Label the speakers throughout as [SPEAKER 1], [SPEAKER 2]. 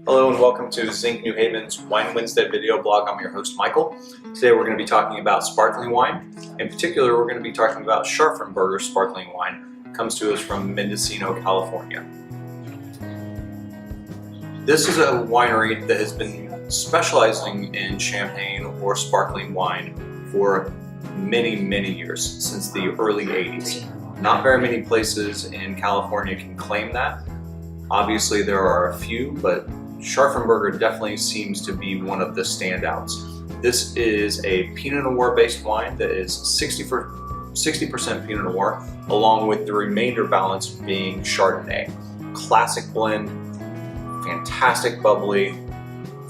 [SPEAKER 1] Hello and welcome to ZINC New Haven's Wine Wednesday video blog. I'm your host Michael. Today we're going to be talking about sparkling wine. In particular, we're going to be talking about Scharffenberger sparkling wine. It comes to us from Mendocino, California. This is a winery that has been specializing in champagne or sparkling wine for many years, since the early 80s. Not very many places in California can claim that. Obviously there are a few, but Scharffenberger definitely seems to be one of the standouts. This is a Pinot Noir based wine that is 60% Pinot Noir, along with the remainder balance being Chardonnay. Classic blend, fantastic bubbly,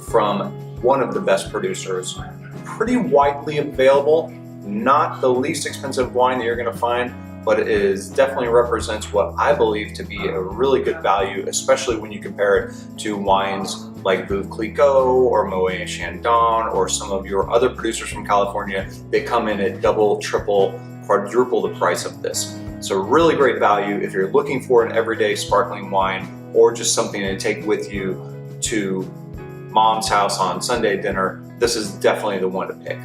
[SPEAKER 1] from one of the best producers. Pretty widely available, not the least expensive wine that you're going to find, but it definitely represents what I believe to be a really good value, especially when you compare it to wines like Veuve Clicquot or Moet Chandon or some of your other producers from California. They come in at double, triple, quadruple the price of this. So really great value if you're looking for an everyday sparkling wine or just something to take with you to mom's house on Sunday dinner. This is definitely the one to pick.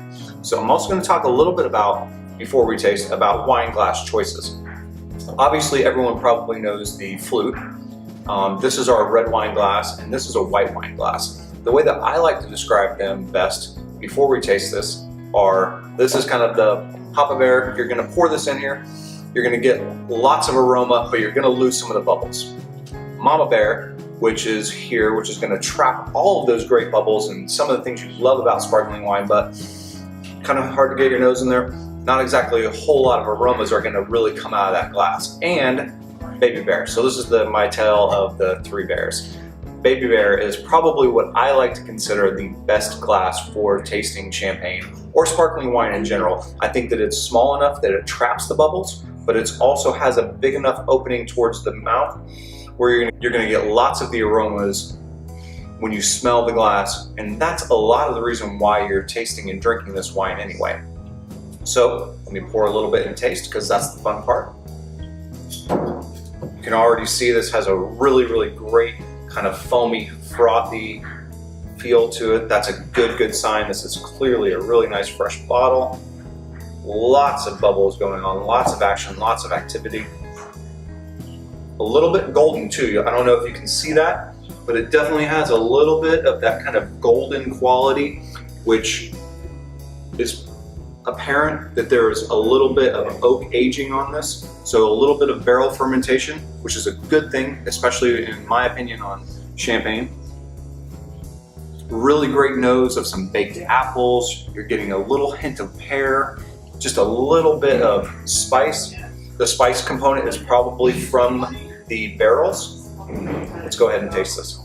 [SPEAKER 1] So I'm also going to talk a little bit about, before we taste, about wine glass choices. Obviously everyone probably knows the flute. This is our red wine glass and this is a white wine glass. The way that I like to describe them best before we taste this this is kind of the Papa Bear. You're going to pour this in here, you're going to get lots of aroma, but you're going to lose some of the bubbles. Mama Bear, which is here, which is going to trap all of those great bubbles and some of the things you love about sparkling wine, but kind of hard to get your nose in there. Not exactly a whole lot of aromas are going to really come out of that glass. And Baby Bear. So this is my tale of the three bears. Baby Bear is probably what I like to consider the best glass for tasting champagne or sparkling wine in general. I think that it's small enough that it traps the bubbles, but it also has a big enough opening towards the mouth where you're going to get lots of the aromas when you smell the glass. And that's a lot of the reason why you're tasting and drinking this wine anyway. So let me pour a little bit and taste, because that's the fun part. You can already see this has a really great kind of foamy, frothy feel to it. That's a good sign. This is clearly a really nice fresh bottle. Lots of bubbles going on, lots of action, lots of activity. A little bit golden too. I don't know if you can see that, but it definitely has a little bit of that kind of golden quality, which is apparent that there is a little bit of oak aging on this. So a little bit of barrel fermentation, which is a good thing, especially in my opinion on champagne. Really great nose of some baked apples. You're getting a little hint of pear, just a little bit of spice. The spice component is probably from the barrels. Let's go ahead and taste this.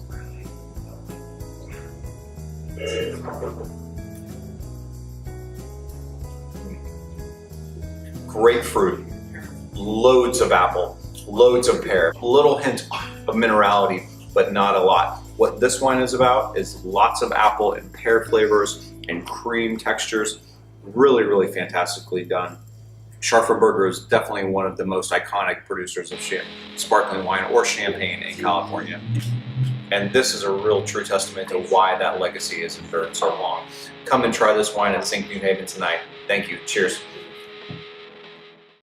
[SPEAKER 1] Grapefruit, loads of apple, loads of pear, a little hint of minerality, but not a lot. What this wine is about is lots of apple and pear flavors and cream textures. Really fantastically done. Scharffenberger is definitely one of the most iconic producers of sparkling wine or champagne in California. And this is a real true testament to why that legacy has endured so long. Come and try this wine at ZINC New Haven tonight. Thank you. Cheers.